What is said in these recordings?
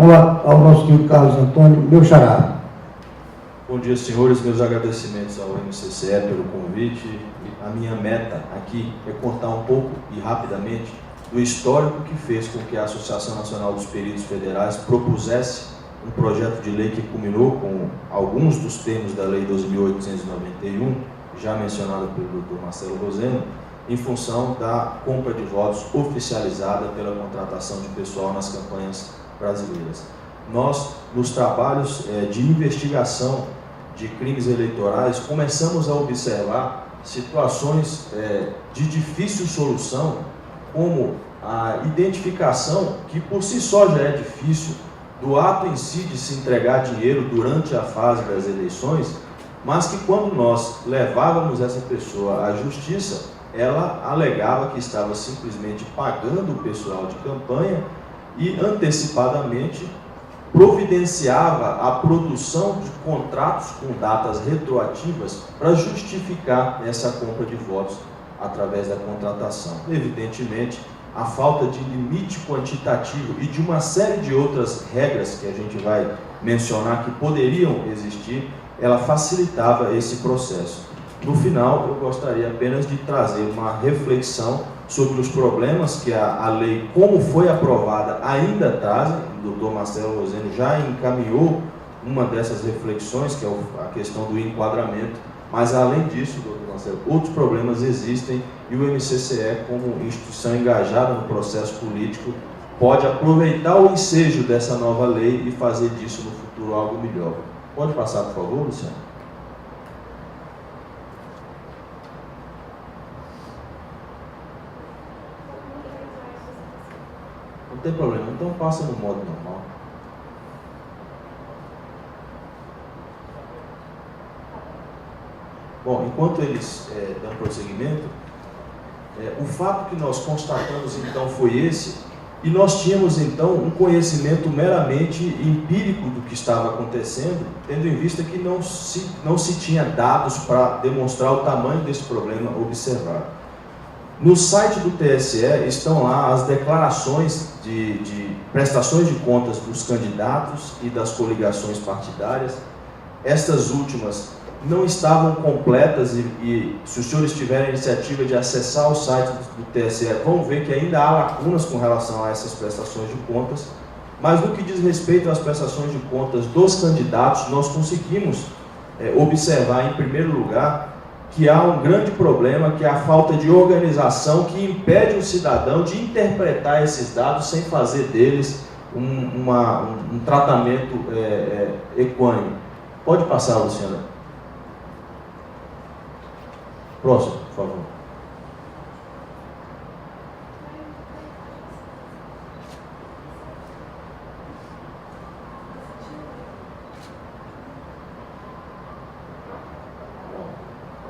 ao nosso querido Carlos Antônio, meu xará. Bom dia, senhores. Meus agradecimentos ao MCCE pelo convite. A minha meta aqui é contar um pouco e rapidamente do histórico que fez com que a Associação Nacional dos Peritos Federais propusesse um projeto de lei que culminou com alguns dos termos da Lei 12.891, já mencionada pelo Dr. Marcelo Roseno, em função da compra de votos oficializada pela contratação de pessoal nas campanhas brasileiras. Nós, nos trabalhos de investigação de crimes eleitorais, começamos a observar situações de difícil solução, como a identificação, que por si só já é difícil, do ato em si de se entregar dinheiro durante a fase das eleições, mas que quando nós levávamos essa pessoa à justiça, ela alegava que estava simplesmente pagando o pessoal de campanha e antecipadamente providenciava a produção de contratos com datas retroativas para justificar essa compra de votos através da contratação. Evidentemente, a falta de limite quantitativo e de uma série de outras regras que a gente vai mencionar que poderiam existir, ela facilitava esse processo. No final, eu gostaria apenas de trazer uma reflexão sobre os problemas que a lei, como foi aprovada, ainda traz. O doutor Marcelo Roseno já encaminhou uma dessas reflexões, que é a questão do enquadramento, mas além disso, doutor Marcelo, outros problemas existem e o MCCE, como instituição engajada no processo político, pode aproveitar o ensejo dessa nova lei e fazer disso no futuro algo melhor. Pode passar, por favor, Luciano? Não tem problema, então passa no modo normal. Bom, enquanto eles dão prosseguimento, o fato que nós constatamos então foi esse, e nós tínhamos então um conhecimento meramente empírico do que estava acontecendo, tendo em vista que não se tinha dados para demonstrar o tamanho desse problema observado. No site do TSE estão lá as declarações de prestações de contas dos candidatos e das coligações partidárias. Estas últimas não estavam completas e se os senhores tiverem a iniciativa de acessar o site do TSE, vão ver que ainda há lacunas com relação a essas prestações de contas, mas no que diz respeito às prestações de contas dos candidatos, nós conseguimos observar, em primeiro lugar, que há um grande problema, que é a falta de organização que impede o cidadão de interpretar esses dados sem fazer deles um tratamento equânime. Pode passar, Luciana. Próximo, por favor.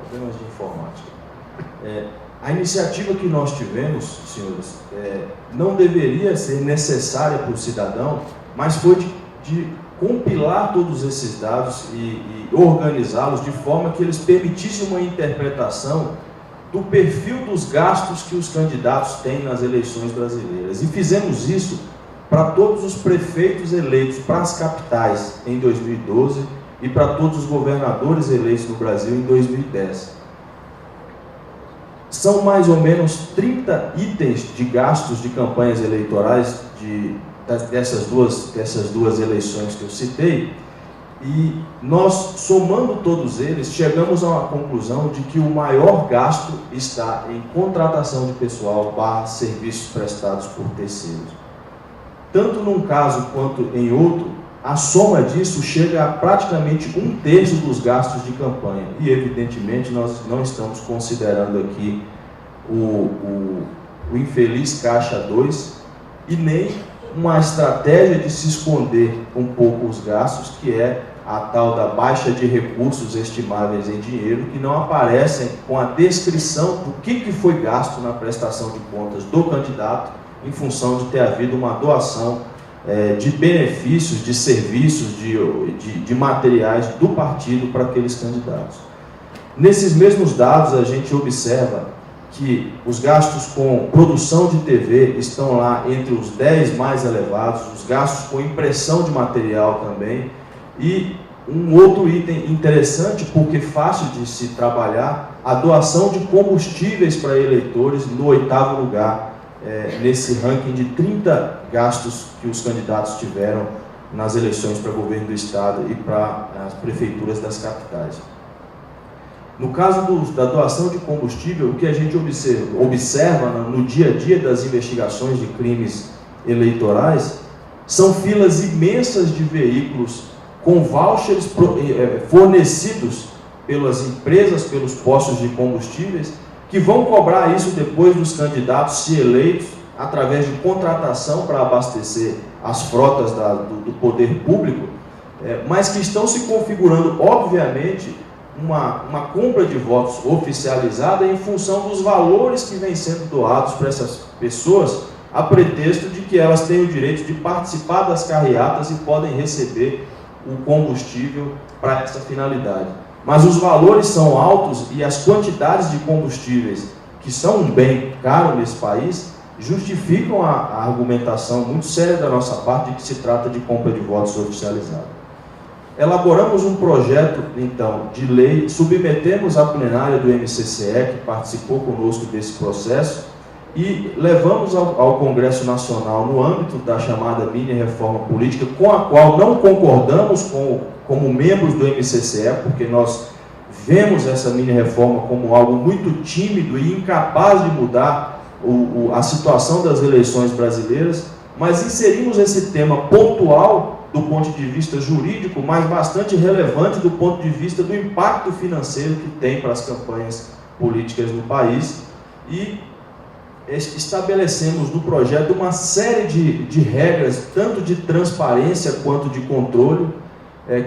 Problemas de informática. A iniciativa que nós tivemos, senhores, não deveria ser necessária para o cidadão, mas foi de compilar todos esses dados e organizá-los de forma que eles permitissem uma interpretação do perfil dos gastos que os candidatos têm nas eleições brasileiras. E fizemos isso para todos os prefeitos eleitos para as capitais em 2012 e para todos os governadores eleitos no Brasil em 2010. São mais ou menos 30 itens de gastos de campanhas eleitorais dessas duas eleições que eu citei, e nós, somando todos eles, chegamos a uma conclusão de que o maior gasto está em contratação de pessoal para serviços prestados por terceiros. Tanto num caso quanto em outro, a soma disso chega a praticamente 1/3 dos gastos de campanha, e evidentemente nós não estamos considerando aqui o infeliz Caixa 2 e nem uma estratégia de se esconder um pouco os gastos, que é a tal da baixa de recursos estimáveis em dinheiro, que não aparecem com a descrição do que foi gasto na prestação de contas do candidato, em função de ter havido uma doação de benefícios, de serviços, de materiais do partido para aqueles candidatos. Nesses mesmos dados, a gente observa que os gastos com produção de TV estão lá entre os 10 mais elevados, os gastos com impressão de material também, e um outro item interessante, porque fácil de se trabalhar, a doação de combustíveis para eleitores no 8º lugar, nesse ranking de 30 gastos que os candidatos tiveram nas eleições para governo do Estado e para as prefeituras das capitais. No caso da doação de combustível, o que a gente observa no dia a dia das investigações de crimes eleitorais são filas imensas de veículos com vouchers fornecidos pelas empresas, pelos postos de combustíveis, que vão cobrar isso depois dos candidatos se eleitos, através de contratação para abastecer as frotas do poder público, mas que estão se configurando, obviamente, uma compra de votos oficializada em função dos valores que vêm sendo doados para essas pessoas, a pretexto de que elas têm o direito de participar das carreatas e podem receber o combustível para essa finalidade. Mas os valores são altos e as quantidades de combustíveis, que são um bem caro nesse país, justificam a argumentação muito séria da nossa parte de que se trata de compra de votos oficializada. Elaboramos um projeto, então, de lei, submetemos à plenária do MCCE, que participou conosco desse processo, e levamos ao Congresso Nacional no âmbito da chamada mini-reforma política, com a qual não concordamos como membros do MCCE, porque nós vemos essa mini-reforma como algo muito tímido e incapaz de mudar a situação das eleições brasileiras, mas inserimos esse tema pontual do ponto de vista jurídico, mas bastante relevante do ponto de vista do impacto financeiro que tem para as campanhas políticas no país, e estabelecemos no projeto uma série de regras, tanto de transparência quanto de controle,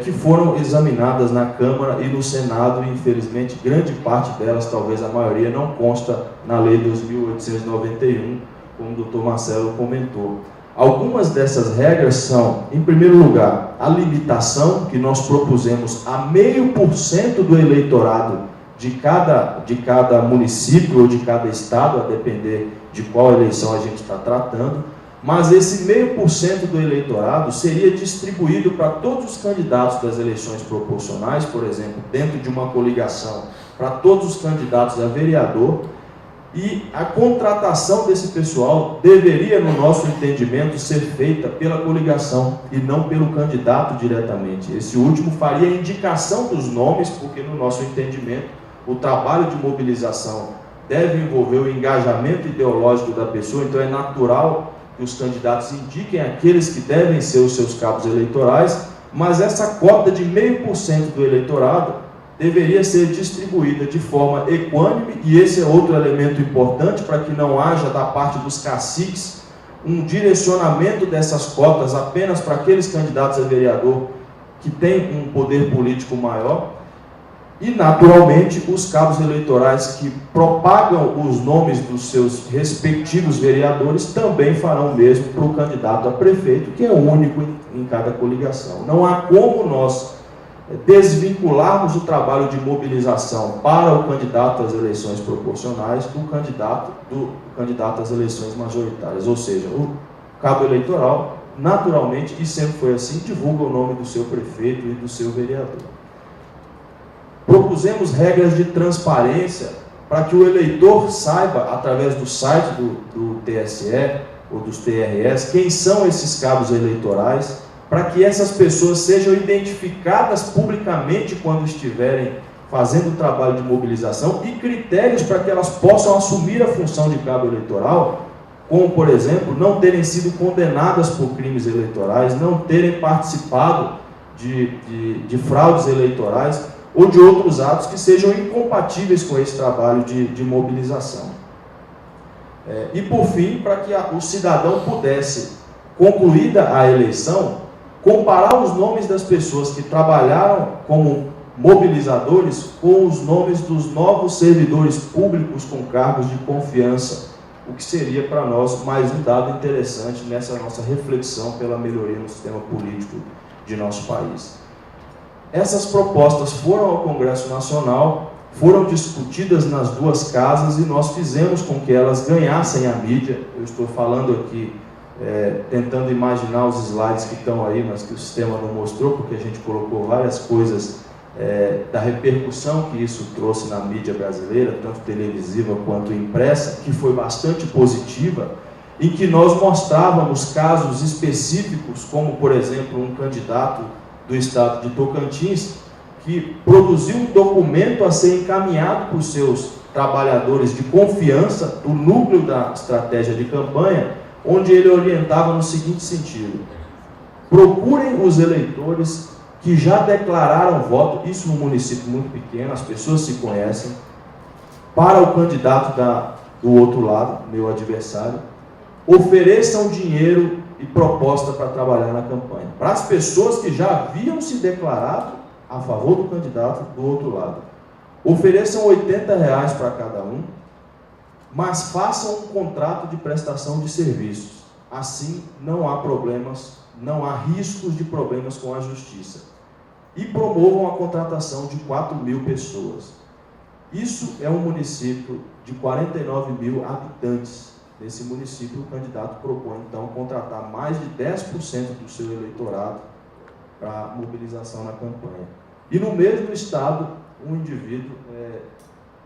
que foram examinadas na Câmara e no Senado, e infelizmente grande parte delas, talvez a maioria, não consta na Lei 2.891, como o Dr. Marcelo comentou. Algumas dessas regras são, em primeiro lugar, a limitação que nós propusemos a 0,5% do eleitorado de cada município ou de cada estado, a depender de qual eleição a gente está tratando, mas esse 0,5% do eleitorado seria distribuído para todos os candidatos das eleições proporcionais, por exemplo, dentro de uma coligação, para todos os candidatos a vereador, e a contratação desse pessoal deveria, no nosso entendimento, ser feita pela coligação e não pelo candidato diretamente. Esse último faria a indicação dos nomes, porque, no nosso entendimento, o trabalho de mobilização deve envolver o engajamento ideológico da pessoa, então é natural que os candidatos indiquem aqueles que devem ser os seus cabos eleitorais, mas essa cota de 0,5% do eleitorado deveria ser distribuída de forma equânime, e esse é outro elemento importante para que não haja da parte dos caciques um direcionamento dessas cotas apenas para aqueles candidatos a vereador que têm um poder político maior, e naturalmente os cabos eleitorais que propagam os nomes dos seus respectivos vereadores também farão o mesmo para o candidato a prefeito, que é único em cada coligação. Não há como nós desvincularmos o trabalho de mobilização para o candidato às eleições proporcionais do candidato às eleições majoritárias, ou seja, o cabo eleitoral, naturalmente, e sempre foi assim, divulga o nome do seu prefeito e do seu vereador. Propusemos regras de transparência para que o eleitor saiba, através do site do TSE ou dos TRS, quem são esses cabos eleitorais, para que essas pessoas sejam identificadas publicamente quando estiverem fazendo o trabalho de mobilização, e critérios para que elas possam assumir a função de cabo eleitoral, como, por exemplo, não terem sido condenadas por crimes eleitorais, não terem participado de fraudes eleitorais ou de outros atos que sejam incompatíveis com esse trabalho de mobilização. E, por fim, para que o cidadão pudesse, concluída a eleição, comparar os nomes das pessoas que trabalharam como mobilizadores com os nomes dos novos servidores públicos com cargos de confiança, o que seria para nós mais um dado interessante nessa nossa reflexão pela melhoria no sistema político de nosso país. Essas propostas foram ao Congresso Nacional, foram discutidas nas duas casas e nós fizemos com que elas ganhassem a mídia. Eu estou falando aqui, tentando imaginar os slides que estão aí, mas que o sistema não mostrou, porque a gente colocou várias coisas da repercussão que isso trouxe na mídia brasileira, tanto televisiva quanto impressa, que foi bastante positiva, em que nós mostrávamos casos específicos, como, por exemplo, um candidato do estado de Tocantins, que produziu um documento a ser encaminhado para os seus trabalhadores de confiança do núcleo da estratégia de campanha, onde ele orientava no seguinte sentido: procurem os eleitores que já declararam voto, isso num município muito pequeno, as pessoas se conhecem, para o candidato do outro lado, meu adversário, ofereçam dinheiro e proposta para trabalhar na campanha. Para as pessoas que já haviam se declarado a favor do candidato do outro lado, ofereçam R$80 para cada um, mas façam um contrato de prestação de serviços. Assim, não há problemas, não há riscos de problemas com a justiça. E promovam a contratação de 4.000 pessoas. Isso é um município de 49.000 habitantes. Nesse município, o candidato propõe, então, contratar mais de 10% do seu eleitorado para mobilização na campanha. E no mesmo estado, um indivíduo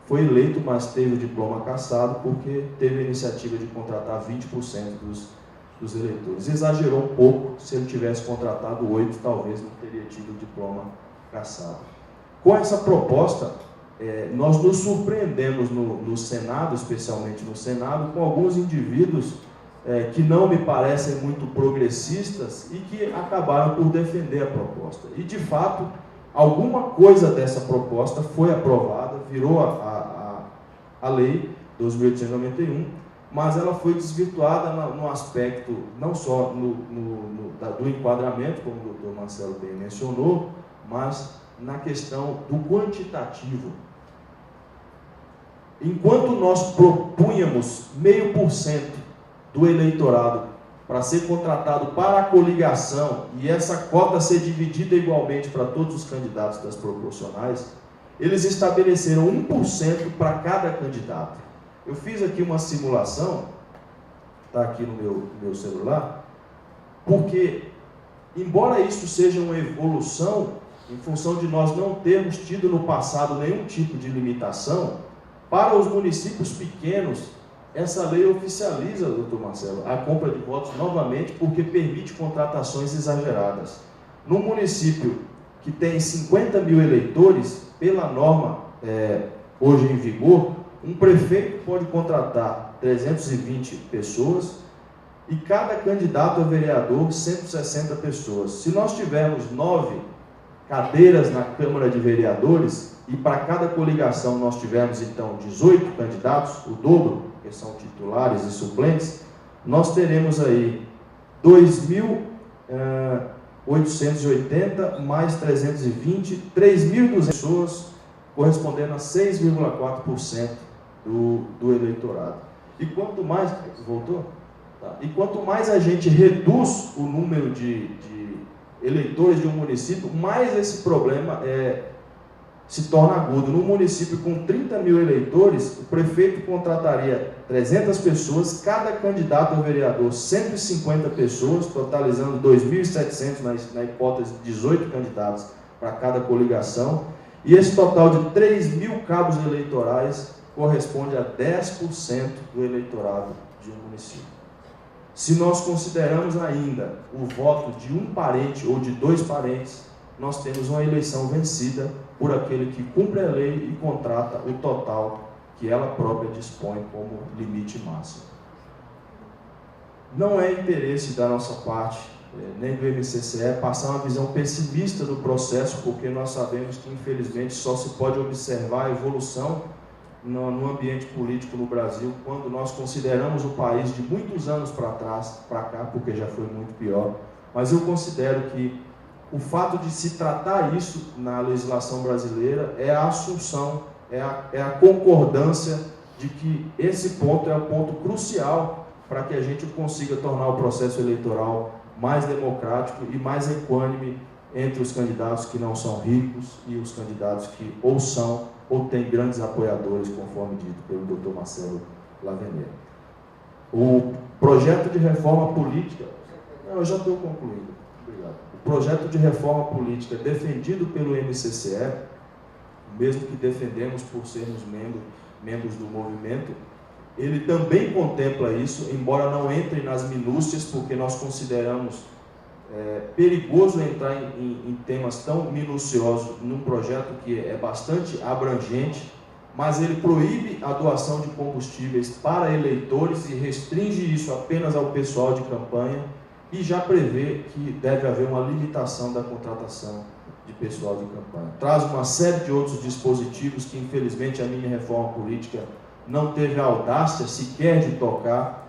foi eleito, mas teve o diploma cassado, porque teve a iniciativa de contratar 20% dos eleitores. Exagerou um pouco, se ele tivesse contratado 8, talvez não teria tido o diploma cassado. Com essa proposta, nós nos surpreendemos no Senado, especialmente no Senado, com alguns indivíduos que não me parecem muito progressistas e que acabaram por defender a proposta. E, de fato, alguma coisa dessa proposta foi aprovada, virou a lei 2.891, mas ela foi desvirtuada no aspecto, não só do enquadramento, como o doutor Marcelo bem mencionou, mas na questão do quantitativo. Enquanto nós propunhamos 0,5% do eleitorado para ser contratado para a coligação e essa cota ser dividida igualmente para todos os candidatos das proporcionais, eles estabeleceram 1% para cada candidato. Eu fiz aqui uma simulação, está aqui no meu celular, porque, embora isso seja uma evolução, em função de nós não termos tido no passado nenhum tipo de limitação, para os municípios pequenos, essa lei oficializa, doutor Marcelo, a compra de votos novamente, porque permite contratações exageradas. Num município que tem 50.000 eleitores, pela norma hoje em vigor, um prefeito pode contratar 320 pessoas e cada candidato a vereador 160 pessoas. Se nós tivermos 9 cadeiras na Câmara de Vereadores e para cada coligação nós tivermos então 18 candidatos, o dobro, que são titulares e suplentes, nós teremos aí 2.880 mais 320, 3.200 pessoas, correspondendo a 6,4% do eleitorado. E quanto mais... Voltou? Tá. E quanto mais a gente reduz o número de eleitores de um município, mais esse problema se torna agudo. Num município com 30.000 eleitores, o prefeito contrataria 300 pessoas, cada candidato a vereador 150 pessoas, totalizando 2.700 na hipótese de 18 candidatos para cada coligação, e esse total de 3.000 cabos eleitorais corresponde a 10% do eleitorado de um município. Se nós consideramos ainda o voto de um parente ou de 2 parentes, nós temos uma eleição vencida por aquele que cumpre a lei e contrata o total que ela própria dispõe como limite máximo. Não é interesse da nossa parte, nem do MCCE, passar uma visão pessimista do processo, porque nós sabemos que, infelizmente, só se pode observar a evolução no ambiente político no Brasil quando nós consideramos o país de muitos anos para trás, para cá, porque já foi muito pior. Mas eu considero que o fato de se tratar isso na legislação brasileira é a assunção, é a concordância de que esse ponto é um ponto crucial para que a gente consiga tornar o processo eleitoral mais democrático e mais equânime entre os candidatos que não são ricos e os candidatos que ou são ou têm grandes apoiadores, conforme dito pelo Dr. Marcelo Lavenier. O projeto de reforma política... Eu já estou concluindo. Obrigado. O projeto de reforma política defendido pelo MCCE, mesmo que defendemos por sermos membros do movimento, ele também contempla isso, embora não entre nas minúcias, porque nós consideramos perigoso entrar em temas tão minuciosos num projeto que é bastante abrangente, mas ele proíbe a doação de combustíveis para eleitores e restringe isso apenas ao pessoal de campanha e já prevê que deve haver uma limitação da contratação de pessoal de campanha. Traz uma série de outros dispositivos que, infelizmente, a minha reforma política não teve a audácia sequer de tocar,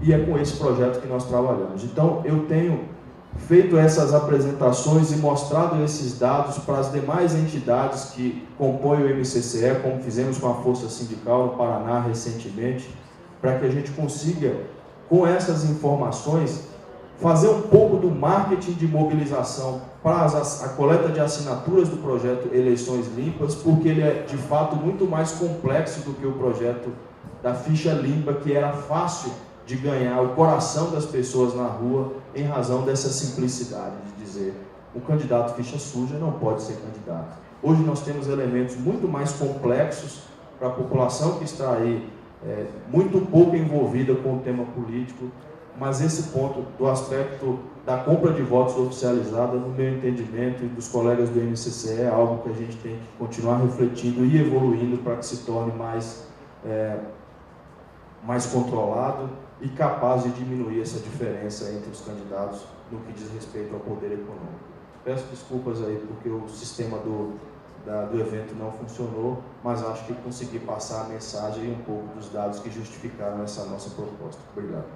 e é com esse projeto que nós trabalhamos. Então, eu tenho feito essas apresentações e mostrado esses dados para as demais entidades que compõem o MCCE, como fizemos com a Força Sindical no Paraná recentemente, para que a gente consiga, com essas informações, fazer um pouco do marketing de mobilização para a coleta de assinaturas do projeto Eleições Limpas, porque ele é, de fato, muito mais complexo do que o projeto da ficha limpa, que era fácil de ganhar o coração das pessoas na rua em razão dessa simplicidade de dizer o candidato ficha suja não pode ser candidato. Hoje nós temos elementos muito mais complexos para a população que está aí muito pouco envolvida com o tema político, mas esse ponto do aspecto da compra de votos oficializada, no meu entendimento e dos colegas do MCCE, é algo que a gente tem que continuar refletindo e evoluindo para que se torne mais controlado e capaz de diminuir essa diferença entre os candidatos no que diz respeito ao poder econômico. Peço desculpas aí porque o sistema do evento não funcionou, mas acho que consegui passar a mensagem e um pouco dos dados que justificaram essa nossa proposta. Obrigado.